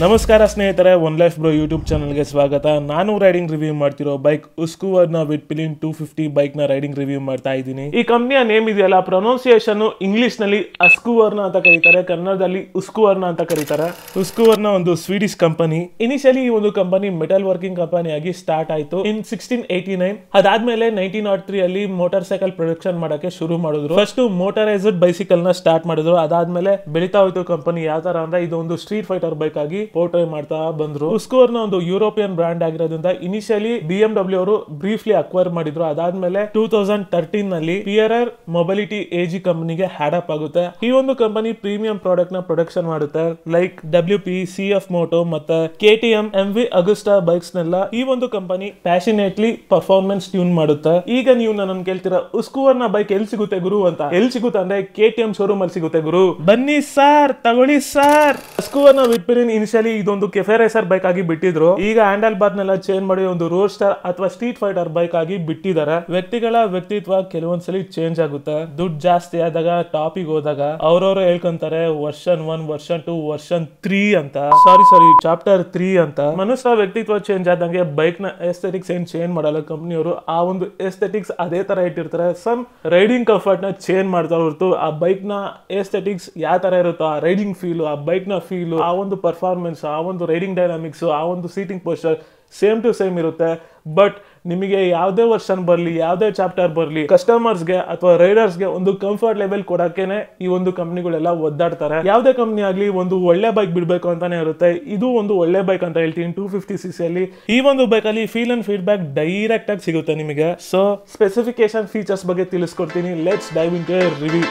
ನಮಸ್ಕಾರ ಸ್ನೇಹಿತರೆ, one life bro YouTube ಚಾನಲ್ಗೆ ಸ್ವಾಗತ. ನಾನು ರೈಡಿಂಗ್ ರಿವ್ಯೂ ಮಾಡ್ತಿರೋ ಬೈಕ್ ಉಸ್ಕುವರ್ನ ವಿಟ್ಪಿಲಿನ್ 250 ಬೈಕ್ ನ ರೈಡಿಂಗ್ ರಿವ್ಯೂ ಮಾಡ್ತಾ ಇದ್ದೀನಿ. ಈ ಕಂಪ್ನಿಯ ನೇಮ್ ಇದೆಯಲ್ಲ, ಪ್ರೊನೌನ್ಸಿಯೇಷನ್ ಇಂಗ್ಲಿಷ್ ನಲ್ಲಿ ಅಸ್ಕುವರ್ನ ಅಂತ ಕರೀತಾರೆ, ಕನ್ನಡದಲ್ಲಿ ಉಸ್ಕುವರ್ನ ಅಂತ ಕರೀತಾರೆ. ಉಸ್ಕುವರ್ನ ಒಂದು ಸ್ವೀಡಿಶ್ ಕಂಪನಿ. ಇನಿಷಿಯಲಿ ಈ ಒಂದು ಕಂಪನಿ ಮೆಟಲ್ ವರ್ಕಿಂಗ್ ಕಂಪನಿ ಆಗಿ ಸ್ಟಾರ್ಟ್ ಆಯ್ತು ಇನ್ 1689. ಅದಾದ್ಮೇಲೆ 1903 ಅಲ್ಲಿ ಮೋಟಾರ್ ಸೈಕಲ್ ಪ್ರೊಡಕ್ಷನ್ ಮಾಡಕ್ಕೆ ಶುರು ಮಾಡಿದ್ರು. ಫಸ್ಟ್ ಮೋಟರೈಸ್ಡ್ ಬೈಸಿಕಲ್ ನ ಸ್ಟಾರ್ಟ್ ಮಾಡಿದ್ರು. ಅದಾದ್ಮೇಲೆ ಬೆಳೀತಾ ಹೋಯ್ತು ಕಂಪನಿ. ಯಾವ ತರ ಅಂದ್ರೆ ಇದು ಒಂದು ಸ್ಟ್ರೀಟ್ ಫೈಟರ್ ಬೈಕ್ ಆಗಿ ಪೋರ್ಟ್ರೇ ಮಾಡ್ತಾ ಬಂದ್ರು. ಉಸ್ಕುವರ್ನ ಒಂದು ಯುರೋಪಿಯನ್ ಬ್ರಾಂಡ್ ಆಗಿರೋದ್ರಿಂದ ಇನಿಷಿಯಲಿ BMW ಅವರು ಬ್ರೀಫ್ಲಿ ಅಕ್ವೈರ್ ಮಾಡಿದ್ರು. ಅದಾದ್ಮೇಲೆ 2013 ನಲ್ಲಿ ಪಿಯರರ್ ಮೊಬಿಲಿಟಿ AG ಕಂಪನಿಗೆ ಹ್ಯಾಡ್ ಅಪ್ ಆಗುತ್ತೆ. ಈ ಒಂದು ಕಂಪನಿ ಪ್ರೀಮಿಯಂ ಪ್ರಾಡಕ್ಟ್ ನ ಪ್ರೊಡಕ್ಷನ್ ಮಾಡುತ್ತೆ, ಲೈಕ್ WP, CF Moto ಮತ್ತೆ KTM, MV Agusta ಬೈಕ್ಸ್ ನೆಲ್ಲ ಈ ಒಂದು ಕಂಪನಿ ಪ್ಯಾಷನೇಟ್ಲಿ ಪರ್ಫಾರ್ಮೆನ್ಸ್ ಟ್ಯೂನ್ ಮಾಡುತ್ತೆ. ಈಗ ನೀವು ನನ್ನ ಕೇಳ್ತೀರಾ, ಉಸ್ಕುವರ್ನ ಬೈಕ್ ಎಲ್ಲಿ ಸಿಗುತ್ತೆ ಗುರು ಅಂತ. ಎಲ್ಲಿ ಸಿಗುತ್ತೆ ಅಂದ್ರೆ KTM ಶೋರೂಮ್ ಅಲ್ಲಿ ಸಿಗುತ್ತೆ ಗುರು. ಬನ್ನಿ ಸಾರ್, ತಗೊಳ್ಳಿ ಸಾರ್. ಉಸ್ಕುವರ್ನ ವಿಟ್ಪಿಲಿನ್ ಇನಿಷಿಯಲಿ ಇದೊಂದು ಕೆಫೆ ರೇಸರ್ ಬೈಕ್ ಆಗಿ ಬಿಟ್ಟಿದ್ರು. ಈಗ ಹ್ಯಾಂಡಲ್ ಬಾರ್ ನೆಲ್ಲ ಚೇಂಜ್ ಮಾಡಿ ಒಂದು ರೋಡ್ ಸ್ಟಾರ್ ಅಥವಾ ಸ್ಟ್ರೀಟ್ ಫೈಟರ್ ಬೈಕ್ ಆಗಿ ಬಿಟ್ಟಿದ್ದಾರೆ. ವ್ಯಕ್ತಿಗಳ ವ್ಯಕ್ತಿತ್ವ ಕೆಲವೊಂದ್ಸಲಿ ಚೇಂಜ್ ಆಗುತ್ತೆ. ದುಡ್ಡು ಜಾಸ್ತಿ ಆದಾಗ, ಟಾಪಿಗೆ ಹೋದಾಗ ಅವ್ರವ್ರು ಹೇಳ್ಕೊಂತಾರೆ ವರ್ಷನ್ 1, ವರ್ಷನ್ 2, ವರ್ಷನ್ 3 ಅಂತ. ಸಾರಿ ಚಾಪ್ಟರ್ 3 ಅಂತ. ಮನುಷ್ಯ ವ್ಯಕ್ತಿತ್ವ ಚೇಂಜ್ ಆದಂಗೆ ಬೈಕ್ ನ ಎಸ್ಥೆಟಿಕ್ಸ್ ಏನ್ ಚೇಂಜ್ ಮಾಡಲ್ಲ ಕಂಪನಿಯವರು. ಆ ಒಂದು ಎಸ್ಥೆಟಿಕ್ಸ್ ಅದೇ ತರ ಇಟ್ಟಿರ್ತಾರೆ. ಸಮ್ ರೈಡಿಂಗ್ ಕಂಫರ್ಟ್ ನ ಚೇಂಜ್ ಮಾಡ್ತಾ ಹೊರತು ಆ ಬೈಕ್ ನ ಎಸ್ಥೆಟಿಕ್ಸ್ ಯಾವ ತರ ಇರುತ್ತೋ, ಆ ರೈಡಿಂಗ್ ಫೀಲ್, ಆ ಬೈಕ್ ನ ಫೀಲ್, ಆ ಒಂದು ಪರ್ಫಾರ್ಮೆನ್ಸ್, ಆ ಒಂದು ರೈಡಿಂಗ್ ಡೈನಾಮಿಕ್ಸ್, ಆ ಒಂದು seating posture same to same ಇರುತ್ತೆ. ಬಟ್ ನಿಮಗೆ ಯಾವುದೇ ವರ್ಷನ್ ಬರಲಿ, ಯಾವುದೇ ಚಾಪ್ಟರ್ ಬರಲಿ, ಕಸ್ಟಮರ್ಸ್ಗೆ ಅಥವಾ ರೈಡರ್ಸ್ಗೆ ಒಂದು ಕಂಫರ್ಟ್ ಲೆವೆಲ್ ಕೊಡಕ್ಕೇನೆ ಈ ಒಂದು ಕಂಪ್ನಿಗಳೆಲ್ಲ ಒದ್ದಾಡ್ತಾರೆ. ಯಾವುದೇ ಕಂಪ್ನಿ ಆಗ್ಲಿ ಒಂದು ಒಳ್ಳೆ ಬೈಕ್ ಬಿಡಬೇಕು ಅಂತಾನೆ ಇರುತ್ತೆ. ಇದು ಒಂದು ಒಳ್ಳೆ ಬೈಕ್ ಅಂತ ಹೇಳ್ತೀನಿ. 250cc ಅಲ್ಲಿ ಈ ಒಂದು ಬೈಕ್ ಅಲ್ಲಿ ಫೀಲ್ ಅಂಡ್ ಫೀಡ್ಬ್ಯಾಕ್ ಡೈರೆಕ್ಟ್ ಆಗಿ ಸಿಗುತ್ತೆ ನಿಮಗೆ. ಸೊ ಸ್ಪೆಸಿಫಿಕೇಶನ್ ಫೀಚರ್ಸ್ ಬಗ್ಗೆ ತಿಳಿಸ್ಕೊಡ್ತೀನಿ. Let's dive into review.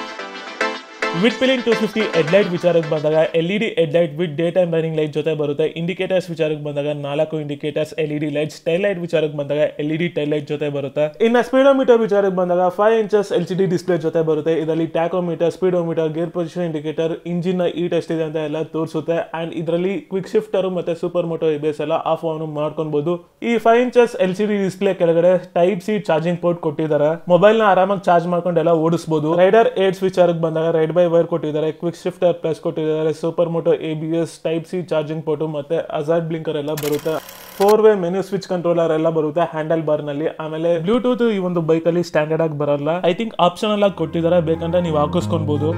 Vitpilen 250 headlight ವಿಚಾರಕ್ಕೆ ಬಂದಾಗ LED headlight with day time running light ಜೊತೆ ಬರುತ್ತೆ. ಇಂಡಿಕೇಟರ್ಸ್ ವಿಚಾರಕ್ಕೆ ಬಂದಾಗ 4 indicators LED lights. Tail light ವಿಚಾರಕ್ಕೆ ಬಂದಾಗ LED ಟೈಲ್ ಲೈಟ್ ಜೊತೆ ಬರುತ್ತೆ. ಇನ್ನು ಸ್ಪೀಡೋಮೀಟರ್ ವಿಚಾರಕ್ಕೆ ಬಂದಾಗ 5 ಇಂಚಸ್ LCD ಡಿಸ್ಪ್ಲೇ ಜೊತೆ ಬರುತ್ತೆ. ಇದರಲ್ಲಿ tachometer, speedometer, gear position indicator, engine ನ ಹೀಟ್ ಎಷ್ಟಿದೆ ಅಂತ ಎಲ್ಲ ತೋರಿಸುತ್ತೆ. ಅಂಡ್ ಇದರಲ್ಲಿ ಕ್ವಿಕ್ ಶಿಫ್ಟರ್ ಮತ್ತೆ ಸೂಪರ್ ಮೋಟೋ ABS ಎಲ್ಲ ಆಫ್ ಆನ್ ಮಾಡ್ಕೊಬಹುದು. ಈ 5 ಇಂಚಸ್ LCD ಡಿಸ್ಪ್ಲೇ ಕೆಳಗಡೆ ಟೈಪ್ ಸಿ ಚಾರ್ಜಿಂಗ್ ಪೋರ್ಟ್ ಕೊಟ್ಟಿದ್ದಾರೆ. ಮೊಬೈಲ್ ನ ಆರಾಮಾಗಿ ಚಾರ್ಜ್ ಮಾಡ್ಕೊಂಡೆಲ್ಲ ಓಡಿಸಬಹುದು. ರೈಡರ್ ಏಡ್ಸ್ ವಿಚಾರಕ್ಕೆ ಬಂದಾಗ ರೈಡ್ ವೈರ್ ಕೊಟ್ಟಿದ್ದಾರೆ, ಕ್ವಿಕ್ ಶಿಫ್ಟರ್ ಪ್ಲಸ್ ಕೊಟ್ಟಿದ್ದಾರೆ, super moto ABS, type C charging port ಮತ್ತೆ ಹಜಾರ್ಡ್ ಬ್ಲಿಂಕರ್ ಎಲ್ಲ ಬರುತ್ತೆ. 4-ವೇ ಮೆನು ಸ್ವಿಚ್ ಕಂಟ್ರೋಲರ್ ಎಲ್ಲ ಬರುತ್ತೆ ಹ್ಯಾಂಡಲ್ ಬಾರ್ ನಲ್ಲಿ. ಆಮೇಲೆ ಬ್ಲೂಟೂತ್ ಈ ಒಂದು ಬೈಕ್ ಅಲ್ಲಿ ಸ್ಟ್ಯಾಂಡರ್ಡ್ ಆಗಿ ಬರಲ್ಲ. ಐ ಥಿಂಕ್ ಆಪ್ಷನಲ್ ಆಗಿ ಕೊಟ್ಟಿದ್ದಾರೆ, ಬೇಕಂದ್ರೆ ನೀವು ಹಾಕಿಸ್ಕೊಬಹುದು.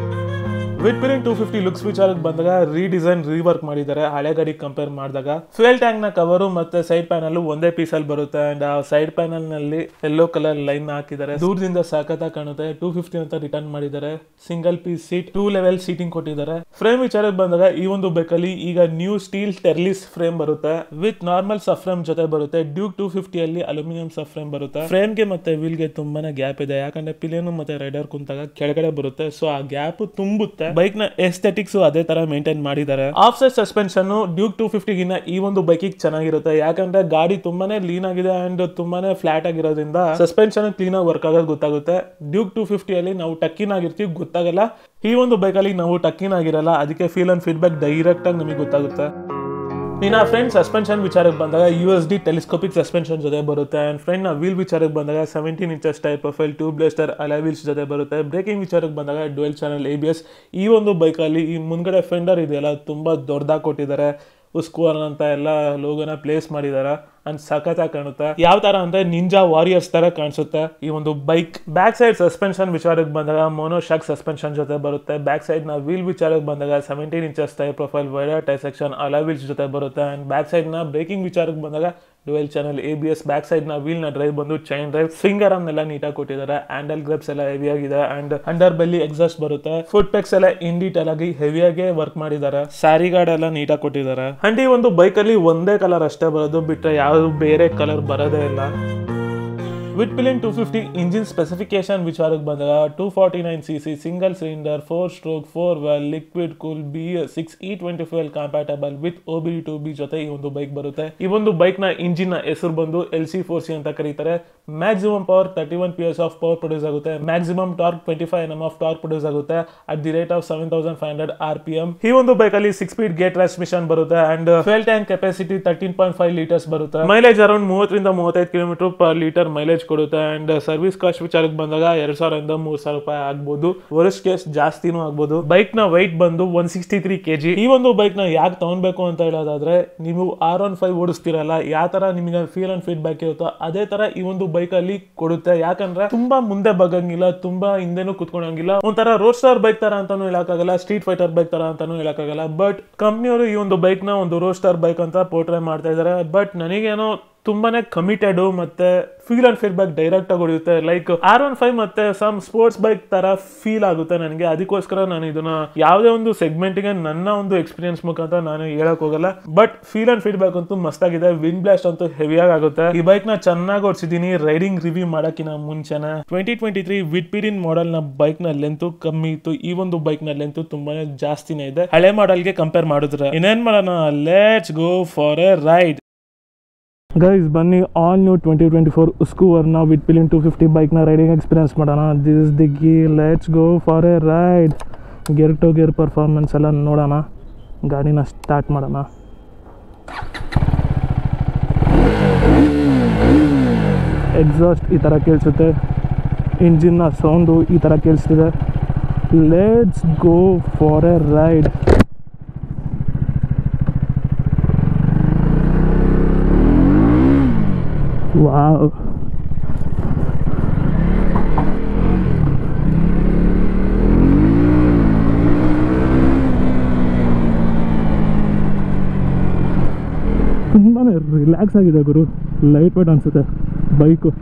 ವಿಟ್ಪಿಲಿನ್ 250 ಲುಕ್ಸ್ ವಿಚಾರಕ್ಕೆ ಬಂದಾಗ ರೀಡಿಸೈನ್, ರೀವರ್ಕ್ ಮಾಡಿದ್ದಾರೆ ಹಳೆ ಗಾಡಿಗೆ ಕಂಪೇರ್ ಮಾಡಿದಾಗ. ಫ್ಯೂಯಲ್ ಟ್ಯಾಂಕ್ ನ ಕವರು ಮತ್ತೆ ಸೈಡ್ ಪ್ಯಾನಲ್ ಒಂದೇ ಪೀಸ್ ಅಲ್ಲಿ ಬರುತ್ತೆ. ಅಂಡ್ ಆ ಸೈಡ್ ಪ್ಯಾನಲ್ ನಲ್ಲಿ ಯೆಲ್ಲೋ ಕಲರ್ ಲೈನ್ ಹಾಕಿದ್ದಾರೆ. ದೂರದಿಂದ ಸಾಕತ್ತಾಗಿ ಕಾಣುತ್ತೆ. 250 ಅಂತ ರಿಟರ್ನ್ ಮಾಡಿದ್ದಾರೆ. Single piece seat, 2 level seating ಕೊಟ್ಟಿದ್ದಾರೆ. ಫ್ರೇಮ್ ವಿಚಾರಕ್ಕೆ ಬಂದಾಗ ಈ ಒಂದು ಬೈಕ್ ಅಲ್ಲಿ ಈಗ ನ್ಯೂ ಸ್ಟೀಲ್ ಟೆರ್ಲಿಸ್ ಫ್ರೇಮ್ ಬರುತ್ತೆ ವಿತ್ ನಾರ್ಮಲ್ ಸಬ್ ಫ್ರೇಮ್ ಜೊತೆ ಬರುತ್ತೆ. ಡ್ಯೂಕ್ 250 ಅಲ್ಲಿ ಅಲ್ಯೂಮಿನಿಯಂ ಸಬ್ ಫ್ರೇಮ್ ಬರುತ್ತೆ. ಫ್ರೇಮ್ ಗೆ ಮತ್ತೆ ವೀಲ್ ಗೆ ತುಂಬಾನೇ ಗ್ಯಾಪ್ ಇದೆ, ಯಾಕಂದ್ರೆ ಪಿಲಿಯನ್ ಮತ್ತೆ ರೈಡರ್ ಕುಂತಾಗ ಕೆಳಗಡೆ ಬರುತ್ತೆ. ಸೊ ಆ ಗ್ಯಾಪ್ ತುಂಬುತ್ತೆ. ಬೈಕ್ ನ ಎಸ್ಥೆಟಿಕ್ಸ್ ಅದೇ ತರ ಮೇಂಟೈನ್ ಮಾಡಿದ್ದಾರೆ. ಆಫ್ ಸೈಡ್ ಸಸ್ಪೆನ್ಷನ್ ಡ್ಯೂಕ್ 250 ಗಿನ್ನ ಈ ಒಂದು ಬೈಕ್ ಚೆನ್ನಾಗಿರುತ್ತೆ, ಯಾಕಂದ್ರೆ ಗಾಡಿ ತುಂಬಾನೇ ಲೀನ್ ಆಗಿದೆ ಅಂಡ್ ತುಂಬಾನೇ ಫ್ಲಾಟ್ ಆಗಿರೋದ್ರಿಂದ ಸಸ್ಪೆನ್ಷನ್ ಕ್ಲೀನ್ ಆಗಿ ವರ್ಕ್ ಆಗೋದು ಗೊತ್ತಾಗುತ್ತೆ. ಡ್ಯೂಕ್ 250 ಅಲ್ಲಿ ನಾವು ಟಕ್ಕಿನ್ ಆಗಿರ್ತೀವಿ, ಗೊತ್ತಾಗಲ್ಲ. ಈ ಒಂದು ಬೈಕ್ ಅಲ್ಲಿ ನಾವು ಟಕ್ಕಿನ್ ಆಗಿರಲ್ಲ, ಅದಕ್ಕೆ ಫೀಲ್ ಅಂಡ್ ಫೀಡ್ಬ್ಯಾಕ್ ಡೈರೆಕ್ಟ್ ಆಗಿ ನಮಗೆ ಗೊತ್ತಾಗುತ್ತೆ. ಇನ್ನು ಫ್ರೆಂಡ್ ಸಸ್ಪೆನ್ಷನ್ ವಿಚಾರಕ್ಕೆ ಬಂದಾಗ USD ಟೆಲಿಸ್ಕೋಪಿಕ್ ಸಸ್ಪೆನ್ಷನ್ ಜೊತೆ ಬರುತ್ತೆ. ಅಂಡ್ ಫ್ರೆಂಡ್ ನ ವೀಲ್ ವಿಚಾರಕ್ಕೆ ಬಂದಾಗ 17 inches tyre profile tubeless tyre alloy wheels ಜೊತೆ ಬರುತ್ತೆ. ಬ್ರೇಕಿಂಗ್ ವಿಚಾರಕ್ಕೆ ಬಂದಾಗ ಡ್ಯುಯಲ್ ಚಾನಲ್ ABS. ಈ ಒಂದು ಬೈಕ್ ಅಲ್ಲಿ ಈ ಮುಂದ್ಗಡೆ ಫೆಂಡರ್ ಇದೆಯಲ್ಲ ತುಂಬಾ ದೊಡ್ಡದಾಗಿ ಕೊಟ್ಟಿದ್ದಾರೆ. ಉಸ್ಕುವರ್ ಅಂತ ಎಲ್ಲ ಲೋಗೋನ ಪ್ಲೇಸ್ ಮಾಡಿದಾರೆ ಅಂಡ್ ಸಖತ್ತಾಗಿ ಕಾಣುತ್ತೆ. ಯಾವ ತರ ಅಂದ್ರೆ ನಿಂಜಾ ವಾರಿಯರ್ಸ್ ತರ ಕಾಣಿಸುತ್ತೆ ಈ ಒಂದು ಬೈಕ್. ಬ್ಯಾಕ್ ಸೈಡ್ ಸಸ್ಪೆನ್ಷನ್ ವಿಚಾರಕ್ಕೆ ಬಂದಾಗ ಮೋನೋಶಾಕ್ ಸಸ್ಪೆನ್ಷನ್ ಜೊತೆ ಬರುತ್ತೆ. ಬ್ಯಾಕ್ ಸೈಡ್ ನ ವೀಲ್ ವಿಚಾರಕ್ಕೆ ಬಂದಾಗ 17 inches tyre profile wider tyre section alloy wheels ಜೊತೆ ಬರುತ್ತೆ. ಅಂಡ್ ಬ್ಯಾಕ್ ಸೈಡ್ ನ ಬ್ರೇಕಿಂಗ್ ವಿಚಾರಕ್ಕೆ ಬಂದಾಗ dual channel ABS. Back side ನ ವೀಲ್ ನ ಡ್ರೈವ್ ಬಂದು ಚೈನ್ ಡ್ರೈವ್. ಫಿಂಗರ್ ಅನ್ನ ಎಲ್ಲ ನೀಟಾಗಿ ಕೊಟ್ಟಿದ್ದಾರೆ. ಹ್ಯಾಂಡಲ್ ಗ್ರಿಪ್ಸ್ ಎಲ್ಲ ಹೆವಿ ಆಗಿದೆ. ಅಂಡ್ ಅಂಡರ್ ಬೆಲ್ಲಿ ಎಕ್ಸಾಸ್ಟ್ ಬರುತ್ತೆ. ಫುಟ್ ಪೆಕ್ಸ್ ಎಲ್ಲ ಇನ್ ಡೀಟೇಲ್ ಆಗಿ ಹೆವಿಯಾಗಿ ವರ್ಕ್ ಮಾಡಿದ್ದಾರೆ. ಸ್ಯಾರಿ ಗಾರ್ಡ್ ಎಲ್ಲ ನೀಟಾಗಿ ಕೊಟ್ಟಿದ್ದಾರೆ. ಅಂಡ್ ಈ ಒಂದು ಬೈಕ್ ಅಲ್ಲಿ ಒಂದೇ ಕಲರ್ ಅಷ್ಟೇ ಬರೋದು, ಬಿಟ್ರೆ ಯಾವ್ದು ಬೇರೆ ಕಲರ್ ಬರೋದೇ ಇಲ್ಲ. ವಿಟ್ಪಿಲಿನ್ 250 ಇಂಜಿನ್ ಸ್ಪೆಸಿಫಿಕೇಶನ್ ವಿಚಾರಕ್ಕೆ ಬಂದಾಗ 249cc single cylinder 4 stroke 4 valve liquid cool BS6 E20 fuel compatible with OBD2B ಜೊತೆ ಈ ಒಂದು ಬೈಕ್ ಬರುತ್ತೆ. ಈ ಒಂದು ಬೈಕ್ ನ ಇಂಜಿನ್ ನ ಹೆಸರು ಬಂದು LC4C ಅಂತ ಕರೀತಾರೆ. Maximum power 31 PS of power produce ಆಗುತ್ತೆ. Maximum torque 25 Nm of torque produce ಆಗುತ್ತೆ at the rate of 7500 RPM. ಈ ಒಂದು ಬೈಕ್ ಅಲ್ಲಿ 6 ಸ್ಪೀಡ್ ಗೇರ್ ಟ್ರಾನ್ಸ್ಮಿಷನ್ ಬರುತ್ತೆ. And fuel tank capacity 13.5 litres ಬರುತ್ತೆ. ಮೈಲೇಜ್ ಅರೌಂಡ್ 30 ರಿಂದ 35 km per litre mileage mileage ಕೊಡುತ್ತೆ. And service cost ವಿಚಾರಕ್ಕೆ ಬಂದಾಗ 2,000 ಇಂದ 3,000 ರೂಪಾಯಿ ಆಗ್ಬೋದು. ವರ್ಸ್ಟ್ ಕೇಸ್ ಜಾಸ್ತಿನೂ ಆಗ್ಬೋದು. ಬೈಕ್ ನ ವೈಟ್ ಬಂದು 163 kg. ಈ ಒಂದು ಬೈಕ್ ನ ಯಾಕೆ ತಗೊಳ್ಬೇಕು ಅಂತ ಹೇಳೋದಾದ್ರೆ, ನೀವು R15 ಓಡಿಸ್ತಿರಲ್ಲ, ಯಾವ ತರ ನಿಮಗೆ ಫೀಲ್ ಅಂಡ್ ಫೀಡ್ಬ್ಯಾಕ್ ಇರುತ್ತೋ ಅದೇ ತರ ಈ ಒಂದು ಬೈಕ್ ಅಲ್ಲಿ ಕೊಡುತ್ತೆ. ಯಾಕಂದ್ರೆ ತುಂಬಾ ಮುಂದೆ ಬಗ್ಗಂಗಿಲ್ಲ, ತುಂಬಾ ಹಿಂದೆನೂ ಕುತ್ಕೊಳಂಗಿಲ್ಲ. ಒಂಥರ ರೋಡ್ ಸ್ಟಾರ್ ಬೈಕ್ ತರ ಅಂತಾನು ಹೇಳಕ್ಕಾಗಲ್ಲ, ಸ್ಟ್ರೀಟ್ ಫೈಟರ್ ಬೈಕ್ ತರ ಅಂತಾನು ಹೇಳಕ್ಕಾಗಲ್ಲ. ಬಟ್ ಕಂಪ್ನಿಯವರು ಈ ಒಂದು ಬೈಕ್ ನ ಒಂದು ರೋಡ್ ಸ್ಟಾರ್ ಬೈಕ್ ಅಂತ ಪೋರ್ಟ್ರೇ ಮಾಡ್ತಾ ಇದಾರೆ. ಬಟ್ ನನಗೇನೋ ತುಂಬಾನೇ ಕಮಿಟೆಡ್ ಮತ್ತೆ ಫೀಲ್ ಅಂಡ್ ಫೀಡ್ಬ್ಯಾಕ್ ಡೈರೆಕ್ಟ್ ಆಗಿ ಹೊಡೆಯುತ್ತೆ. ಲೈಕ್ R15 ಮತ್ತೆ ಸಮ್ ಸ್ಪೋರ್ಟ್ಸ್ ಬೈಕ್ ತರ ಫೀಲ್ ಆಗುತ್ತೆ ನನಗೆ. ಅದಕ್ಕೋಸ್ಕರ ನಾನು ಇದನ್ನ ಯಾವುದೇ ಒಂದು ಸೆಗ್ಮೆಂಟ್ ಗೆ ನನ್ನ ಒಂದು ಎಕ್ಸ್ಪೀರಿಯನ್ಸ್ ಮುಖಾಂತರ ನಾನು ಹೇಳಕ್ ಹೋಗಲ್ಲ. ಬಟ್ ಫೀಲ್ ಅಂಡ್ ಫೀಡ್ಬ್ಯಾಕ್ ಅಂತೂ ಮಸ್ತ್ ಆಗಿದೆ. ವಿಂಡ್ ಬ್ಲಾಸ್ಟ್ ಅಂತೂ ಹೆವಿಯಾಗಿ ಆಗುತ್ತೆ. ಈ ಬೈಕ್ ನ ಚೆನ್ನಾಗಿ ಓಡಿಸಿದೀನಿ. ರೈಡಿಂಗ್ ರಿವ್ಯೂ ಮಾಡಕ್ಕಿನ ಮುಂಚೆನೆ 2023 ವಿಟ್ಪಿರಿನ್ ಮಾಡೆಲ್ ನ ಬೈಕ್ ನ ಲೆಂತ್ ಕಮ್ಮಿ ಇತ್ತು. ಈ ಒಂದು ಬೈಕ್ ನ ಲೆಂತ್ ತುಂಬಾನೇ ಜಾಸ್ತಿನೇ ಇದೆ ಹಳೆ ಮಾಡೆಲ್ ಗೆ ಕಂಪೇರ್ ಮಾಡಿದ್ರೆ. ಇನ್ನೇನ್ ಮಾಡೋಣ, let's go for a ride. Guys ಬನ್ನಿ, ಆಲ್ ನ್ಯೂ 2024 ಉಸ್ಕೂವರ್ನ ವಿಟ್ಪಿಲಿನ್ 250 ಬೈಕ್ನ ರೈಡಿಂಗ್ ಎಕ್ಸ್ಪೀರಿಯನ್ಸ್ ಮಾಡೋಣ. ದಿಸ್ ಇಸ್ ದಿ ಗಿ. Let's go for a ride. Gear to gear performance ಎಲ್ಲ ನೋಡೋಣ. ಗಾಡಿನ ಸ್ಟಾರ್ಟ್ ಮಾಡೋಣ. ಎಕ್ಸಾಸ್ಟ್ ಈ ಥರ ಕೇಳಿಸುತ್ತೆ, ಇಂಜಿನ್ನ ಸೌಂಡು ಈ ಥರ ಕೇಳಿಸ್ತಿದೆ. Let's go for a ride. Wow, ತುಂಬಾ ರಿಲ್ಯಾಕ್ಸ್ ಆಗಿದೆ ಗುರು. ಲೈಟ್ ವೇಟ್ ಅನಿಸುತ್ತೆ ಬೈಕು.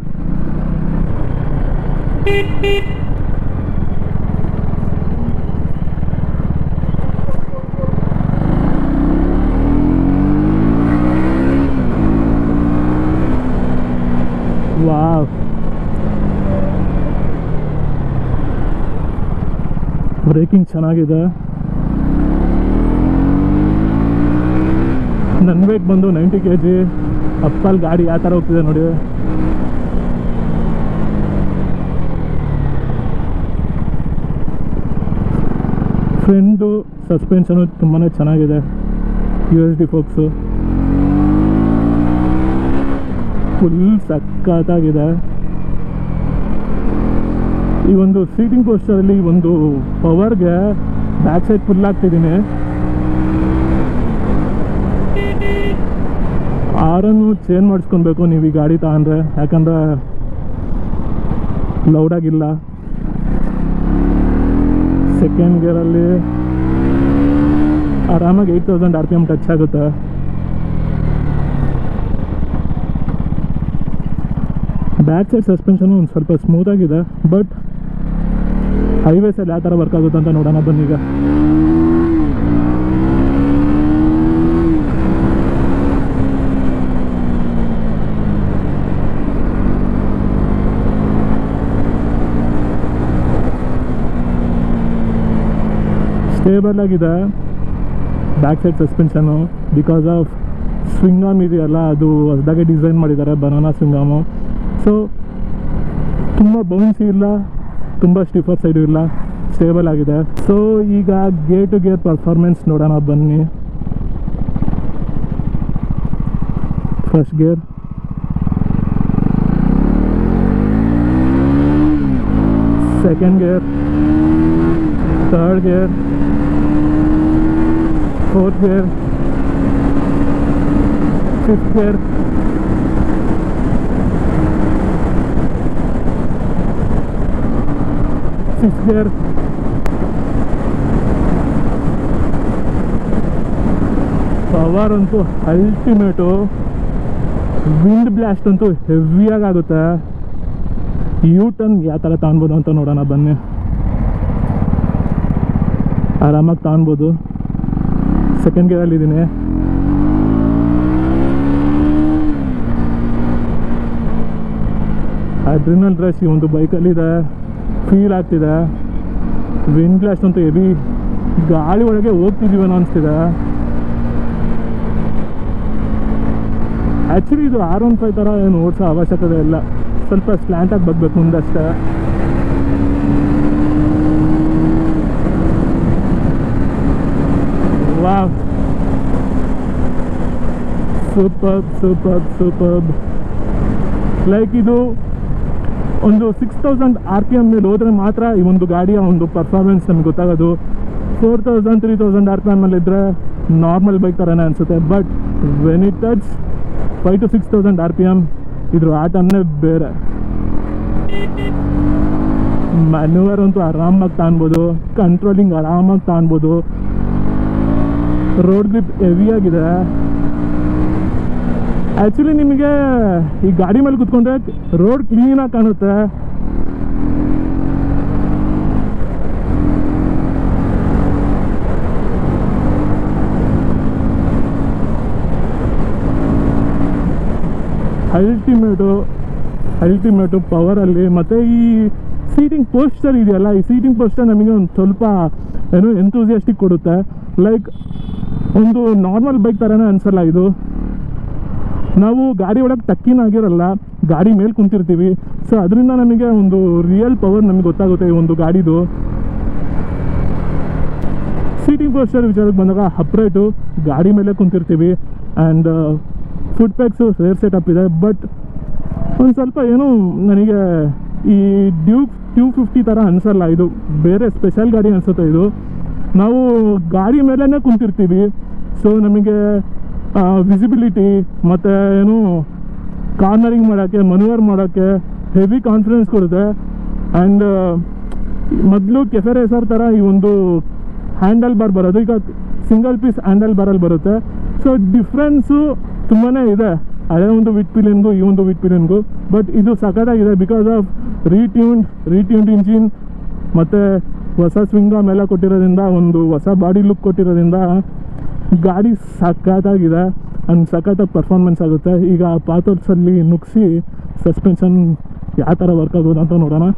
ವಾವ್, ಬ್ರೇಕಿಂಗ್ ಚೆನ್ನಾಗಿದೆ. ನನ್ನ ವೇಟ್ ಬಂದು 90 kg. ಅಪ್ಪಲ್ಲಿ ಗಾಡಿ ಯಾವ ಥರ ಹೋಗ್ತಿದೆ ನೋಡಿ. ಫ್ರಂಟು ಸಸ್ಪೆನ್ಷನು ತುಂಬಾ ಚೆನ್ನಾಗಿದೆ. USD ಫೋಕ್ಸು ಫುಲ್ ಸಖತ್ತಾಗಿದೆ. ಈ ಒಂದು ಸೀಟಿಂಗ್ ಪೋಸ್ಟರಲ್ಲಿ ಒಂದು ಪವರ್ಗೆ ಬ್ಯಾಕ್ ಸೈಡ್ ಫುಲ್ ಆಗ್ತಿದ್ದೀನಿ. ಆರನ್ನು ಚೇಂಜ್ ಮಾಡಿಸ್ಕೊಬೇಕು ನೀವು ಈ ಗಾಡಿ ತಗೊಂಡ್ರೆ, ಯಾಕಂದರೆ ಲೌಡಾಗಿಲ್ಲ. ಸೆಕೆಂಡ್ ಗೇರಲ್ಲಿ ಆರಾಮಾಗಿ 8000 RPM ಟಚ್ ಆಗುತ್ತೆ. ಬ್ಯಾಕ್ ಸೈಡ್ ಸಸ್ಪೆನ್ಷನು ಒಂದು ಸ್ವಲ್ಪ ಸ್ಮೂತಾಗಿದೆ. ಬಟ್ ಹೈವೇಸಲ್ಲಿ ಯಾವ ಥರ ವರ್ಕ್ ಆಗುತ್ತೆ ಅಂತ ನೋಡೋಣ ಬನ್ನೀಗ. ಸ್ಟೇಬಲ್ ಆಗಿದೆ back side suspension. Because of swing arm ಇದೆಯಲ್ಲ, ಅದು ಹೊಸದಾಗೆ ಡಿಸೈನ್ ಮಾಡಿದ್ದಾರೆ, ಬನಾನಾ ಸ್ವಿಂಗ್ ಆರ್ಮು. ಸೊ ತುಂಬ ಬೌನ್ಸಿ ಇಲ್ಲ, ತುಂಬ ಸ್ಟಿಫರ್ ಸೈಡು ಇಲ್ಲ, ಸ್ಟೇಬಲ್ ಆಗಿದೆ. ಸೊ ಈಗ ಗೇರ್ ಟು ಗೇರ್ ಪರ್ಫಾರ್ಮೆನ್ಸ್ ನೋಡೋಣ ಬನ್ನಿ. First gear, second gear, third gear, fourth gear, fifth gear, sixth gear, power ಅಂತೂ ಅಲ್ಟಿಮೇಟು. ವಿಂಡ್ ಬ್ಲಾಸ್ಟ್ ಅಂತೂ ಹೆವಿಯಾಗಿ ಆಗುತ್ತೆ. ಯೂ ಟರ್ನ್ ಯಾವ ಥರ ತಗೊಳ್ಬೋದು ಅಂತ ನೋಡೋಣ ಬನ್ನಿ. ಆರಾಮಾಗಿ ತಗೊಳ್ಬೋದು. ಸೆಕೆಂಡ್ ಗೇರಲ್ಲಿದ್ದೀನಿ. ಅಡ್ರಿನಲ್ ರಶ್ ಈ ಒಂದು ಬೈಕಲ್ಲಿದೆ, ಫೀಲ್ ಆಗ್ತಿದೆ. ವಿಂಡ್ ಬ್ಲಾಸ್ಟ್ ಅಂತೂ ಹೆವಿ, ಗಾಳಿ ಒಳಗೆ ಹೋಗ್ತಿದ್ದೀವನೋ ಅನಿಸ್ತಿದೆ. ಆ್ಯಕ್ಚುಲಿ ಇದು R15 ಥರ ಏನು ಓಡಿಸೋ ಅವಶ್ಯಕತೆ ಇಲ್ಲ, ಸ್ವಲ್ಪ ಸ್ಲ್ಯಾಂಟಾಗಿ ಬಗ್ಬೇಕು ಮುಂದಷ್ಟೇ. Wow, super super super. Like ಇದು ಒಂದು 6000 RPM ಮೇಲೆ ಹೋದರೆ ಮಾತ್ರ ಈ ಒಂದು ಗಾಡಿಯ ಒಂದು ಪರ್ಫಾರ್ಮೆನ್ಸ್ ನಮ್ಗೆ ಗೊತ್ತಾಗೋದು. 4000 3000 RPM ಮೇಲೆ ಇದ್ದರೆ ನಾರ್ಮಲ್ ಬೈಕ್ ಥರನೇ ಅನಿಸುತ್ತೆ. But when it touch 5 to 6000 RPM ಇದ್ರ ಆಟನೇ ಬೇರೆ. ಮ್ಯಾನ್ಯೂವರ್ ಅಂತೂ ಆರಾಮಾಗಿ ತಾಣ್ಬೋದು, ಕಂಟ್ರೋಲಿಂಗ್ ಆರಾಮಾಗಿ ತಾಣ್ಬೋದು, ರೋಡ್ ಗ್ರಿಪ್ ಹೆವಿಯಾಗಿದೆ. ಆ್ಯಕ್ಚುಲಿ ನಿಮಗೆ ಈ ಗಾಡಿ ಮೇಲೆ ಕೂತ್ಕೊಂಡ್ರೆ ರೋಡ್ ಕ್ಲೀನಾಗಿ ಕಾಣುತ್ತೆ. ಅಲ್ಟಿಮೇಟು ಪವರಲ್ಲಿ. ಮತ್ತು ಈ ಸೀಟಿಂಗ್ ಪೋಸ್ಟರ್ ಇದೆಯಲ್ಲ, ಈ ಸೀಟಿಂಗ್ ಪೋಸ್ಟರ್ ನಮಗೆ ಒಂದು ಸ್ವಲ್ಪ ಏನು ಎಂಥೂಸಿಯಾಸ್ಟಿಕ್ ಕೊಡುತ್ತೆ. ಲೈಕ್ ಒಂದು ನಾರ್ಮಲ್ ಬೈಕ್ ಥರನೇ ಅನಿಸಲ್ಲ ಇದು. ನಾವು ಗಾಡಿ ಒಳಗೆ ಟಕ್ಕಿನಾಗಿರಲ್ಲ, ಗಾಡಿ ಮೇಲೆ ಕುಂತಿರ್ತೀವಿ. ಸೊ ಅದರಿಂದ ನಮಗೆ ಒಂದು ರಿಯಲ್ ಪವರ್ ನಮಗೆ ಗೊತ್ತಾಗುತ್ತೆ ಈ ಒಂದು ಗಾಡಿದು. ಸೀಟಿಂಗ್ ಪೋಸ್ಟರ್ ವಿಚಾರಕ್ಕೆ ಬಂದಾಗ ಅಪ್ರೈಟು ಗಾಡಿ ಮೇಲೆ ಕುಂತಿರ್ತೀವಿ. ಆ್ಯಂಡ್ ಫುಟ್ ಪ್ಯಾಕ್ಸು ಸೇರ್ ಸೆಟಪ್ ಇದೆ. ಬಟ್ ಒಂದು ಸ್ವಲ್ಪ ಏನು ನನಗೆ ಈ ಡ್ಯೂಕ್ 250 ಥರ ಅನಿಸಲ್ಲ, ಇದು ಬೇರೆ ಸ್ಪೆಷಲ್ ಗಾಡಿ ಅನಿಸುತ್ತೆ ಇದು. ನಾವು ಗಾಡಿ ಮೇಲೇ ಕುಂತಿರ್ತೀವಿ. ಸೊ ನಮಗೆ ವಿಸಿಬಿಲಿಟಿ ಮತ್ತು ಏನು ಕಾರ್ನರಿಂಗ್ ಮಾಡೋಕ್ಕೆ, ಮನ್ಯೂವರ್ ಮಾಡೋಕ್ಕೆ ಹೆವಿ ಕಾನ್ಫಿಡೆನ್ಸ್ ಕೊಡುತ್ತೆ. ಆ್ಯಂಡ್ ಮೊದಲು ಕೆಫೆ ರೇಸರ್ ಥರ ಈ ಒಂದು ಹ್ಯಾಂಡಲ್ ಬಾರ್ ಬರೋದು, ಈಗ ಸಿಂಗಲ್ ಪೀಸ್ ಹ್ಯಾಂಡಲ್ ಬಾರಲ್ಲಿ ಬರುತ್ತೆ. ಸೊ ಡಿಫ್ರೆನ್ಸು ತುಂಬಾ ಇದೆ ಹಳೆ ಒಂದು ವಿಟ್ ಪಿಲಿಯನ್ಗೂ ಈ ಒಂದು ವಿಟ್ ಪಿಲಿಯನ್ಗೂ. ಬಟ್ ಇದು ಸಖತ್ತಾಗಿದೆ ಬಿಕಾಸ್ ಆಫ್ ರೀಟ್ಯೂನ್ಡ್ ಇಂಜಿನ್ ಮತ್ತು ಹೊಸ ಸ್ವಿಂಗ್ ಮೇಲೆ ಕೊಟ್ಟಿರೋದ್ರಿಂದ, ಒಂದು ಹೊಸ ಬಾಡಿ ಲುಕ್ ಕೊಟ್ಟಿರೋದ್ರಿಂದ ಗಾಡಿ ಸಖತ್ತಾಗಿದೆ ಆ್ಯಂಡ್ ಸಖತ್ತಾಗಿ ಪರ್ಫಾರ್ಮೆನ್ಸ್ ಆಗುತ್ತೆ. ಈಗ ಪಾತಲ್ಸಲ್ಲಿ ನುಗ್ಸಿ ಸಸ್ಪೆನ್ಷನ್ ಯಾವ ಥರ ವರ್ಕ್ ಆಗೋದು ಅಂತ ನೋಡೋಣ.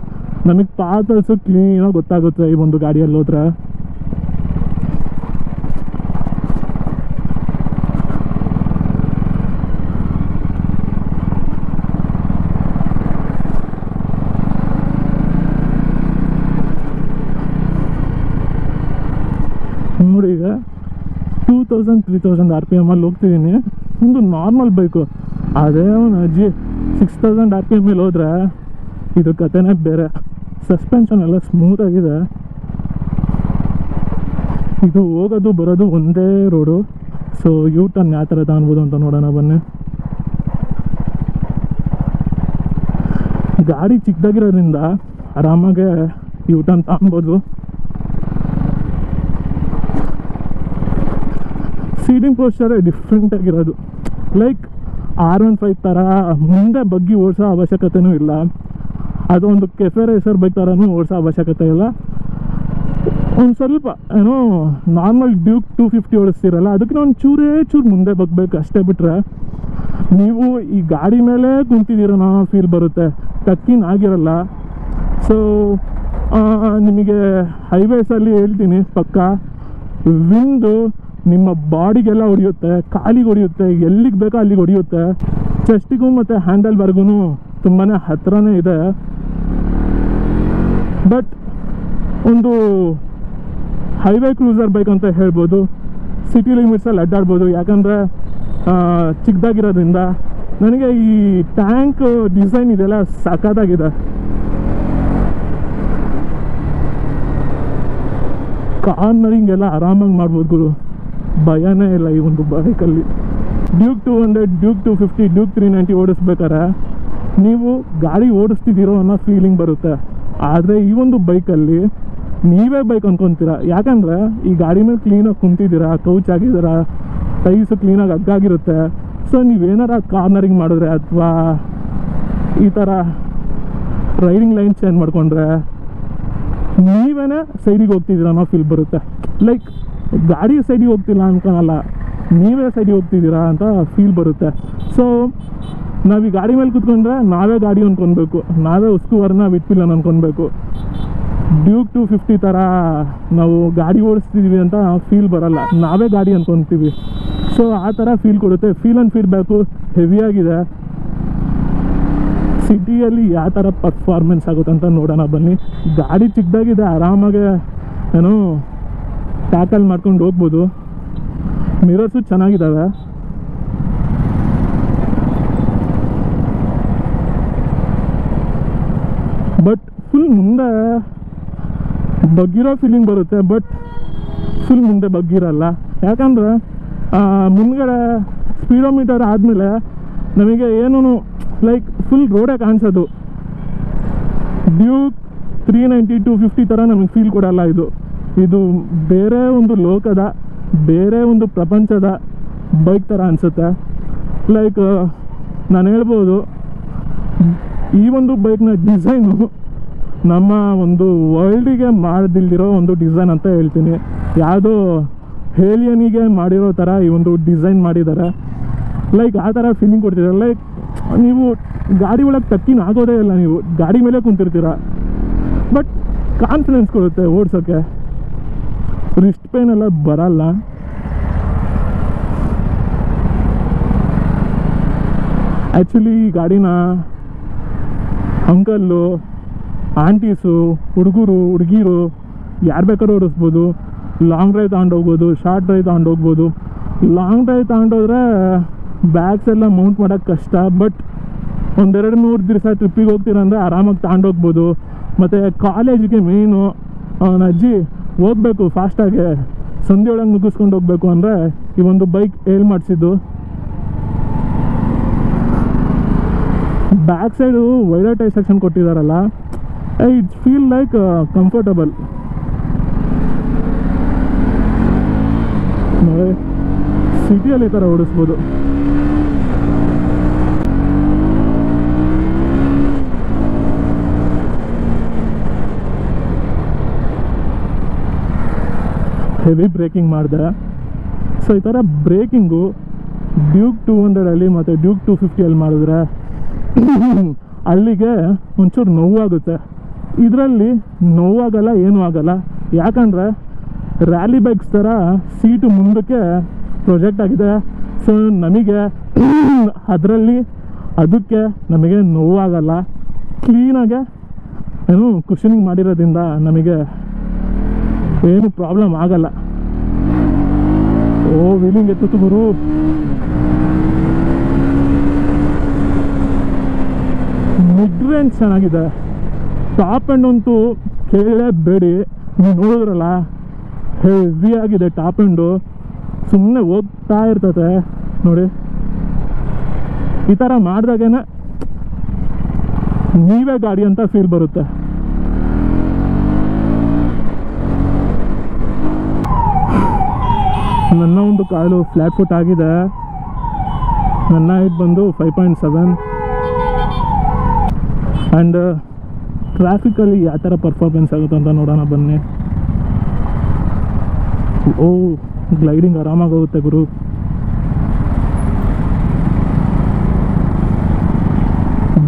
ನಮಗೆ ಪಾತಲ್ಸು ಕ್ಲೀನಾಗಿ ಗೊತ್ತಾಗುತ್ತೆ ಈ ಒಂದು ಗಾಡಿಯಲ್ಲಿ ಹೋದ್ರೆ. ನೋಡಿ ಈಗ 2000-3000 RPM ಅಲ್ಲಿ ಹೋಗ್ತಿದ್ದೀನಿ. ಒಂದು ನಾರ್ಮಲ್ ಬೈಕು ಅದೇ ಒಂದು ಅಜ್ಜಿ 6000 RPM ಮೇಲೆ ಹೋದರೆ ಇದು ಕಥೆನೇ ಬೇರೆ. ಸಸ್ಪೆನ್ಷನ್ ಎಲ್ಲ ಸ್ಮೂತಾಗಿದೆ. ಇದು ಹೋಗೋದು ಬರೋದು ಒಂದೇ ರೋಡು. ಸೊ ಯೂ ಟರ್ನ್ ಯಾವ ಥರ ತಗೊಳ್ಬೋದು ಅಂತ ನೋಡೋಣ ಬನ್ನಿ. ಗಾಡಿ ಚಿಕ್ಕದಾಗಿರೋದ್ರಿಂದ ಆರಾಮಾಗೆ ಯೂ ಟರ್ನ್ ತಗೊಳ್ಬೋದು. ಸೀಟಿಂಗ್ ಪೋಸ್ಟರೇ ಡಿಫ್ರೆಂಟಾಗಿರೋದು. ಲೈಕ್ R15 ಥರ ಮುಂದೆ ಬಗ್ಗಿ ಓಡಿಸೋ ಅವಶ್ಯಕತೆಯೂ ಇಲ್ಲ. ಅದೊಂದು ಕೆಫೆ ರೇಸರ್ ಬೈಕ್ ಥರನೂ ಓಡಿಸೋ ಅವಶ್ಯಕತೆ ಇಲ್ಲ. ಒಂದು ಸ್ವಲ್ಪ ಏನೋ ನಾರ್ಮಲ್ ಡ್ಯೂಕ್ 250 ಓಡಿಸ್ತಿರಲ್ಲ, ಅದಕ್ಕೆ ಒಂದು ಚೂರು ಮುಂದೆ ಬಗ್ಬೇಕು ಅಷ್ಟೇ. ಬಿಟ್ಟರೆ ನೀವು ಈ ಗಾಡಿ ಮೇಲೆ ಕುಂತಿದ್ದೀರೋ ಅನ್ನೋ ಫೀಲ್ ಬರುತ್ತೆ, ಟಕ್ಕಿನ್ ಆಗಿರಲ್ಲ. ಸೊ ನಿಮಗೆ ಹೈವೇಸಲ್ಲಿ ಹೇಳ್ತೀನಿ ಪಕ್ಕ ವಿಂಡು ನಿಮ್ಮ ಬಾಡಿಗೆಲ್ಲ ಹೊಡೆಯುತ್ತೆ, ಕಾಲಿಗೆ ಹೊಡೆಯುತ್ತೆ, ಎಲ್ಲಿಗೆ ಬೇಕೋ ಅಲ್ಲಿಗೆ ಹೊಡೆಯುತ್ತೆ. ಚೆಸ್ಟಿಗೂ ಮತ್ತು ಹ್ಯಾಂಡಲ್ ಬಾರ್ಗೂ ತುಂಬಾ ಹತ್ರನೇ ಇದೆ. ಬಟ್ ಒಂದು ಹೈವೇ ಕ್ರೂಸರ್ ಬೈಕ್ ಅಂತ ಹೇಳ್ಬೋದು. ಸಿಟಿ ಲಿಮಿಟ್ಸಲ್ಲಿ ಅಡ್ಡಾಡ್ಬೋದು. ಯಾಕಂದರೆ ಚಿಕ್ಕದಾಗಿರೋದ್ರಿಂದ ನನಗೆ ಈ ಟ್ಯಾಂಕ್ ಡಿಸೈನ್ ಇದೆಲ್ಲ ಸಖತ್ತಾಗಿದೆ. ಕಾರ್ನರಿಂಗ್ ಎಲ್ಲ ಆರಾಮಾಗಿ ಮಾಡ್ಬೋದು ಗುರು, ಭಯನೇ ಇಲ್ಲ ಈ ಒಂದು ಬೈಕಲ್ಲಿ. ಡ್ಯೂಕ್ 200, ಡ್ಯೂಕ್ 250, ಡ್ಯೂಕ್ 390 ಓಡಿಸ್ಬೇಕಾರೆ ನೀವು ಗಾಡಿ ಓಡಿಸ್ತಿದ್ದೀರೋ ಅನ್ನೋ ಫೀಲಿಂಗ್ ಬರುತ್ತೆ. ಆದರೆ ಈ ಒಂದು ಬೈಕಲ್ಲಿ ನೀವೇ ಬೈಕ್ ಅಂದ್ಕೊತೀರಾ. ಯಾಕಂದರೆ ಈ ಗಾಡಿ ಮೇಲೆ ಕ್ಲೀನಾಗಿ ಕುಂತಿದ್ದೀರಾ, ಕೌಚ್ ಆಗಿದ್ದೀರಾ, ಟೈಸು ಕ್ಲೀನಾಗಿ ಅಗ್ಗಾಗಿರುತ್ತೆ. ಸೊ ನೀವೇನಾರ ಕಾರ್ನರಿಂಗ್ ಮಾಡಿದ್ರೆ ಅಥವಾ ಈ ಥರ ರೈಡಿಂಗ್ ಲೈನ್ ಚೇಂಜ್ ಮಾಡಿಕೊಂಡ್ರೆ ನೀವೇ ಸೈಡಿಗೆ ಹೋಗ್ತಿದ್ದೀರ ಅನ್ನೋ ಫೀಲ್ ಬರುತ್ತೆ. ಲೈಕ್ ಗಾಡಿ ಸೈಡಿಗೆ ಹೋಗ್ತಿಲ್ಲ ಅನ್ಕೊಳಲ್ಲ, ನೀವೇ ಸೈಡಿಗೆ ಹೋಗ್ತಿದ್ದೀರಾ ಅಂತ ಫೀಲ್ ಬರುತ್ತೆ. ಸೊ ನಾವು ಈ ಗಾಡಿ ಮೇಲೆ ಕೂತ್ಕೊಂಡ್ರೆ ನಾವೇ ಗಾಡಿ ಅಂದ್ಕೊಳ್ಬೇಕು, ನಾವೇ ಉಸ್ಕುವರ್ನ ವಿಟ್ಪಿಲನ್ ಅಂದ್ಕೊಳ್ಬೇಕು. ಡ್ಯೂಕ್ 250 ಥರ ನಾವು ಗಾಡಿ ಓಡಿಸ್ತಿದ್ದೀವಿ ಅಂತ ಫೀಲ್ ಬರಲ್ಲ, ನಾವೇ ಗಾಡಿ ಅಂದ್ಕೊತೀವಿ. ಸೊ ಆ ಥರ ಫೀಲ್ ಕೊಡುತ್ತೆ. ಫೀಲ್ ಆ್ಯಂಡ್ ಫೀಡ್ಬ್ಯಾಕು ಹೆವಿಯಾಗಿದೆ. ಸಿಟಿಯಲ್ಲಿ ಯಾವ ಥರ ಪರ್ಫಾರ್ಮೆನ್ಸ್ ಆಗುತ್ತೆ ಅಂತ ನೋಡೋಣ ಬನ್ನಿ. ಗಾಡಿ ಚಿಕ್ಕದಾಗಿದೆ, ಆರಾಮಾಗೆ ಏನೋ ಟ್ಯಾಕಲ್ ಮಾಡ್ಕೊಂಡು ಹೋಗ್ಬೋದು. ಮಿರರ್ಸು ಚೆನ್ನಾಗಿದ್ದಾವೆ. ಫುಲ್ ಮುಂದೆ ಬಗ್ಗಿರೋ ಫೀಲಿಂಗ್ ಬರುತ್ತೆ, ಬಟ್ ಫುಲ್ ಮುಂದೆ ಬಗ್ಗಿರಲ್ಲ. ಯಾಕಂದರೆ ಮುಂದ್ಗಡೆ ಸ್ಪೀಡೋಮೀಟರ್ ಆದಮೇಲೆ ನಮಗೆ ಏನೂ ಲೈಕ್ ಫುಲ್ ರೋಡೇ ಕಾಣಿಸೋದು. ಡ್ಯೂಕ್ 390 250 ಥರ ನಮಗೆ ಫೀಲ್ ಕೊಡಲ್ಲ. ಇದು ಬೇರೆ ಒಂದು ಲೋಕದ, ಬೇರೆ ಒಂದು ಪ್ರಪಂಚದ ಬೈಕ್ ಥರ ಅನಿಸುತ್ತೆ. ಲೈಕ್ ನಾನು ಹೇಳ್ಬೋದು, ಈ ಒಂದು ಬೈಕ್ನ ಡಿಸೈನು ನಮ್ಮ ಒಂದು ವರ್ಲ್ಡಿಗೆ ಮಾಡದಿಲ್ದಿರೋ ಒಂದು ಡಿಸೈನ್ ಅಂತ ಹೇಳ್ತೀನಿ. ಯಾವುದೋ ಹೇಲಿಯನಿಗೆ ಮಾಡಿರೋ ಥರ ಈ ಒಂದು ಡಿಸೈನ್ ಮಾಡಿದ್ದಾರೆ. ಲೈಕ್ ಆ ಥರ ಫೀಲಿಂಗ್ ಕೊಡ್ತಿದ್ದಾರೆ. ಲೈಕ್ ನೀವು ಗಾಡಿ ಒಳಗೆ ಟಕ್ಕಿನ ಆಗೋದೇ ಇಲ್ಲ, ನೀವು ಗಾಡಿ ಮೇಲೆ ಕುಂತಿರ್ತೀರ, ಬಟ್ ಕಾನ್ಫಿಡೆನ್ಸ್ ಕೊಡುತ್ತೆ ಓಡಿಸೋಕ್ಕೆ. ರಿಸ್ಟ್ ಪೇನ್ ಎಲ್ಲ ಬರಲ್ಲ. ಆ್ಯಕ್ಚುಲಿ ಈ ಗಾಡಿನ ಅಂಕಲ್ಲು, ಆಂಟೀಸು, ಹುಡುಗರು, ಹುಡುಗಿರು ಯಾರು ಬೇಕಾದ್ರೂ ಓಡಿಸ್ಬೋದು. ಲಾಂಗ್ ಡ್ರೈವ್ ತಗೊಂಡೋಗ್ಬೋದು, ಶಾರ್ಟ್ ಡ್ರೈವ್ ತಗೊಂಡೋಗ್ಬೋದು. ಲಾಂಗ್ ಡ್ರೈವ್ ತಗೊಂಡೋದ್ರೆ ಬ್ಯಾಗ್ಸ್ ಎಲ್ಲ ಮೌಂಟ್ ಮಾಡೋಕ್ಕೆ ಕಷ್ಟ, ಬಟ್ 1-2-3 ದಿವಸ ಟ್ರಿಪ್ಪಿಗೆ ಹೋಗ್ತೀರಂದರೆ ಆರಾಮಾಗಿ ತಗೊಂಡೋಗ್ಬೋದು. ಮತ್ತು ಕಾಲೇಜಿಗೆ ಮೇಯ್ನು ಅಜ್ಜಿ ಹೋಗ್ಬೇಕು ಫಾಸ್ಟಾಗಿ, ಸಂಧಿ ಒಳಗೆ ಮುಗಿಸ್ಕೊಂಡು ಹೋಗ್ಬೇಕು ಅಂದರೆ ಈ ಒಂದು ಬೈಕ್ ಹೇಳಿ ಮಾಡಿಸಿದ್ದು. Back side wider tyre section ಕೊಟ್ಟಿದ್ದಾರಲ್ಲ, ಇಟ್ ಫೀಲ್ ಲೈಕ್ ಕಂಫರ್ಟಬಲ್. ನೋಡಿ ಸಿಟಿಯಲ್ಲಿ ಈ ಥರ ಓಡಿಸ್ಬೋದು. ಹೆವಿ ಬ್ರೇಕಿಂಗ್ ಮಾಡಿದೆ. ಸೊ ಈ ಥರ ಬ್ರೇಕಿಂಗು ಡ್ಯೂಕ್ 200 ಮತ್ತು ಡ್ಯೂಕ್ 250 ಮಾಡಿದ್ರೆ ಅಲ್ಲಿಗೆ ಒಂಚೂರು ನೋವಾಗುತ್ತೆ. ಇದರಲ್ಲಿ ನೋವಾಗಲ್ಲ, ಏನೂ ಆಗಲ್ಲ. ಯಾಕಂದರೆ ರ್ಯಾಲಿ ಬೈಕ್ಸ್ ಥರ ಸೀಟು ಮುಂದಕ್ಕೆ ಪ್ರೊಜೆಕ್ಟ್ ಆಗಿದೆ. ಸೊ ನಮಗೆ ಅದಕ್ಕೆ ನಮಗೆ ನೋವಾಗಲ್ಲ. ಕ್ಲೀನಾಗೆ ಏನು ಕುಷನಿಂಗ್ ಮಾಡಿರೋದ್ರಿಂದ ನಮಗೆ ಏನು ಪ್ರಾಬ್ಲಮ್ ಆಗಲ್ಲ. ವೀಲಿಂಗ್ ಎತ್ತು ಗುರು. ಮಿಡ್ ರೇಂಜ್ ಚೆನ್ನಾಗಿದೆ. ಟಾಪ್ ಎಂಡ್ ಅಂತೂ ಕೇಳಲೇಬೇಡಿ. ನೀವು ನೋಡಿದ್ರಲ್ಲ, ಹೆವಿ ಆಗಿದೆ ಟಾಪ್ ಎಂಡು. ಸುಮ್ಮನೆ ಹೋಗ್ತಾ ಇರ್ತದೆ ನೋಡಿ. ಈ ಥರ ಮಾಡಿದಾಗೇನೆ ನೀವೇ ಗಾಡಿ ಅಂತ ಫೀಲ್ ಬರುತ್ತೆ. ನನ್ನ ಒಂದು ಕಾಲು ಫ್ಲ್ಯಾಟ್ ಫುಟ್ ಆಗಿದೆ. ನನ್ನ ಹೈಟ್ ಬಂದು 5.7. ಆ್ಯಂಡ್ ಟ್ರಾಫಿಕಲ್ಲಿ ಯಾವ ಥರ ಪರ್ಫಾರ್ಮೆನ್ಸ್ ಆಗುತ್ತೆ ಅಂತ ನೋಡೋಣ ಬನ್ನಿ. ಗ್ಲೈಡಿಂಗ್ ಆರಾಮಾಗಿ ಹೋಗುತ್ತೆ ಗುರು.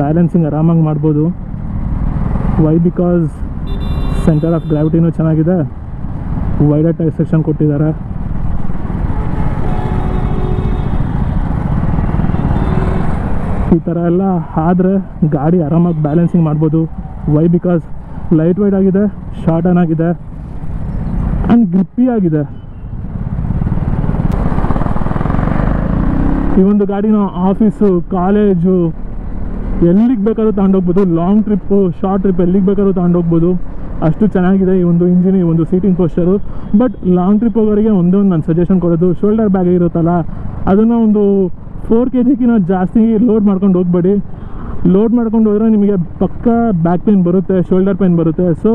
ಬ್ಯಾಲೆನ್ಸಿಂಗ್ ಆರಾಮಾಗಿ ಮಾಡ್ಬೋದು. ವೈ? ಬಿಕಾಸ್ ಸೆಂಟರ್ ಆಫ್ ಗ್ರಾವಿಟಿನೂ ಚೆನ್ನಾಗಿದೆ, ವೈಡರ್ ಟೈರ್ ಸೆಕ್ಷನ್ ಕೊಟ್ಟಿದ್ದಾರೆ. ಈ ಥರ ಎಲ್ಲ ಆದರೆ ಗಾಡಿ ಆರಾಮಾಗಿ ಬ್ಯಾಲೆನ್ಸಿಂಗ್ ಮಾಡ್ಬೋದು. ವೈ? ಬಿಕಾಸ್ ಲೈಟ್ ವೆಯ್ಟ್ ಆಗಿದೆ, ಶಾರ್ಟ್ ಆನ್ ಆಗಿದೆ, ಆ್ಯಂಡ್ ಗ್ರಿಪ್ಪಿ ಆಗಿದೆ. ಈ ಒಂದು ಗಾಡಿನ ಆಫೀಸು, ಕಾಲೇಜು, ಎಲ್ಲಿಗೆ ಬೇಕಾದ್ರೂ ತಗೊಂಡೋಗ್ಬೋದು. ಲಾಂಗ್ ಟ್ರಿಪ್ಪು, ಶಾರ್ಟ್ ಟ್ರಿಪ್ ಎಲ್ಲಿಗೆ ಬೇಕಾದ್ರೂ ತಗೊಂಡೋಗ್ಬೋದು. ಅಷ್ಟು ಚೆನ್ನಾಗಿದೆ ಈ ಒಂದು ಇಂಜಿನ್, ಈ ಒಂದು ಸೀಟಿಂಗ್ ಪೋಸ್ಚರು. ಬಟ್ ಲಾಂಗ್ ಟ್ರಿಪ್ ಹೋಗೋರಿಗೆ ಒಂದೇ ಒಂದು ನಾನು ಸಜೆಷನ್ ಕೊಡೋದು, ಶೋಲ್ಡರ್ ಬ್ಯಾಗ್ ಇರುತ್ತಲ್ಲ, ಅದನ್ನು ಒಂದು 4 kgಕ್ಕಿಂತ ಜಾಸ್ತಿ ಲೋಡ್ ಮಾಡ್ಕೊಂಡು ಹೋಗಬೇಡಿ. ಲೋಡ್ ಮಾಡ್ಕೊಂಡು ಹೋದರೆ ನಿಮಗೆ ಪಕ್ಕ ಬ್ಯಾಕ್ ಪೇನ್ ಬರುತ್ತೆ, ಶೋಲ್ಡರ್ ಪೇನ್ ಬರುತ್ತೆ. ಸೊ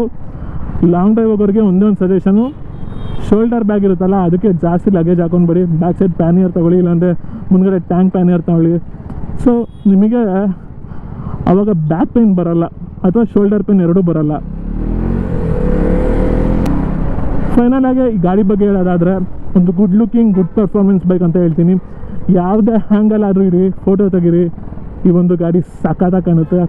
ಲಾಂಗ್ ಡ್ರೈವ್ ಹೋಗೋರಿಗೆ ಒಂದೇ ಒಂದು ಸಜೆಷನು, ಶೋಲ್ಡರ್ ಬ್ಯಾಗ್ ಇರುತ್ತಲ್ಲ ಅದಕ್ಕೆ ಜಾಸ್ತಿ ಲಗೇಜ್ ಹಾಕೊಂಡ್ಬೇಡಿ. ಬ್ಯಾಕ್ ಸೈಡ್ ಪ್ಯಾನಿಯರ್ ತೊಗೊಳ್ಳಿ, ಇಲ್ಲಾಂದರೆ ಮುಂದ್ಗಡೆ ಟ್ಯಾಂಕ್ ಪ್ಯಾನಿಯರ್ ತೊಗೊಳ್ಳಿ. ಸೊ ನಿಮಗೆ ಆವಾಗ ಬ್ಯಾಕ್ ಪೇನ್ ಬರಲ್ಲ ಅಥವಾ ಶೋಲ್ಡರ್ ಪೇನ್ ಎರಡೂ ಬರಲ್ಲ. ಫೈನಲ್ ಆಗಿ ಈ ಗಾಡಿ ಬಗ್ಗೆ ಹೇಳೋದಾದರೆ ಒಂದು good looking, good performance bike ಅಂತ ಹೇಳ್ತೀನಿ. ಯಾವುದೇ ಹ್ಯಾಂಗಲ್ ಆದರೂ ಇರಿ, ಫೋಟೋ ತೆಗೀರಿ, ಈ ಒಂದು ಗಾಡಿ ಸಖತ್ತಾಗಿ ಕಾಣುತ್ತೆ.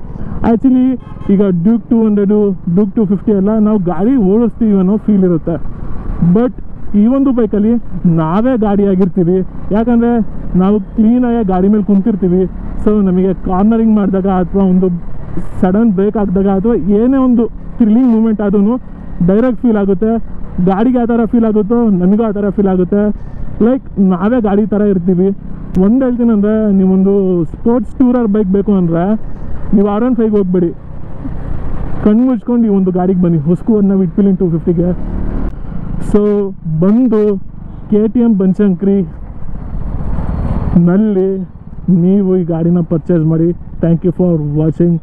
ಆ್ಯಕ್ಚುಲಿ ಈಗ ಡ್ಯೂಕ್ 200, ಡ್ಯೂಕ್ 250 ಎಲ್ಲ ನಾವು ಗಾಡಿ ಓಡಿಸ್ತೀವಿ ಅನ್ನೋ ಫೀಲ್ ಇರುತ್ತೆ. ಬಟ್ ಈ ಒಂದು ಬೈಕಲ್ಲಿ ನಾವೇ ಗಾಡಿಯಾಗಿರ್ತೀವಿ. ಯಾಕಂದರೆ ನಾವು ಕ್ಲೀನಾಗಿ ಗಾಡಿ ಮೇಲೆ ಕುಂತಿರ್ತೀವಿ. ಸೊ ನಮಗೆ ಕಾರ್ನರಿಂಗ್ ಮಾಡಿದಾಗ ಅಥವಾ ಒಂದು ಸಡನ್ ಬ್ರೇಕ್ ಹಾಕಿದಾಗ ಅಥವಾ ಏನೇ ಒಂದು ಥ್ರಿಲ್ಲಿಂಗ್ ಮೂಮೆಂಟ್ ಆದ್ರೂ ಡೈರೆಕ್ಟ್ ಫೀಲ್ ಆಗುತ್ತೆ. ಗಾಡಿಗೆ ಆ ಥರ ಫೀಲ್ ಆಗುತ್ತೋ ನಮಗೂ ಆ ಥರ ಫೀಲ್ ಆಗುತ್ತೆ. ಲೈಕ್ ನಾವೇ ಗಾಡಿ ಥರ ಇರ್ತೀವಿ. ಒಂದು ಹೇಳ್ತೀನಿ ಅಂದರೆ, ನೀವೊಂದು ಸ್ಪೋರ್ಟ್ಸ್ ಟೂರರ್ ಬೈಕ್ ಬೇಕು ಅಂದರೆ ನೀವು R15 ಹೋಗ್ಬೇಡಿ. ಕಣ್ಣು ಮುಚ್ಕೊಂಡು ಈ ಒಂದು ಗಾಡಿಗೆ ಬನ್ನಿ, ಹುಸ್ಕೂವರ್ನ ವಿಟ್ಪಿಲಿನ್ 250ಗೆ. ಸೊ ಬಂದು KTM ಬನಶಂಕರಿ ನಲ್ಲಿ ನೀವು ಈ ಗಾಡಿನ ಪರ್ಚೇಸ್ ಮಾಡಿ. Thank you for watching.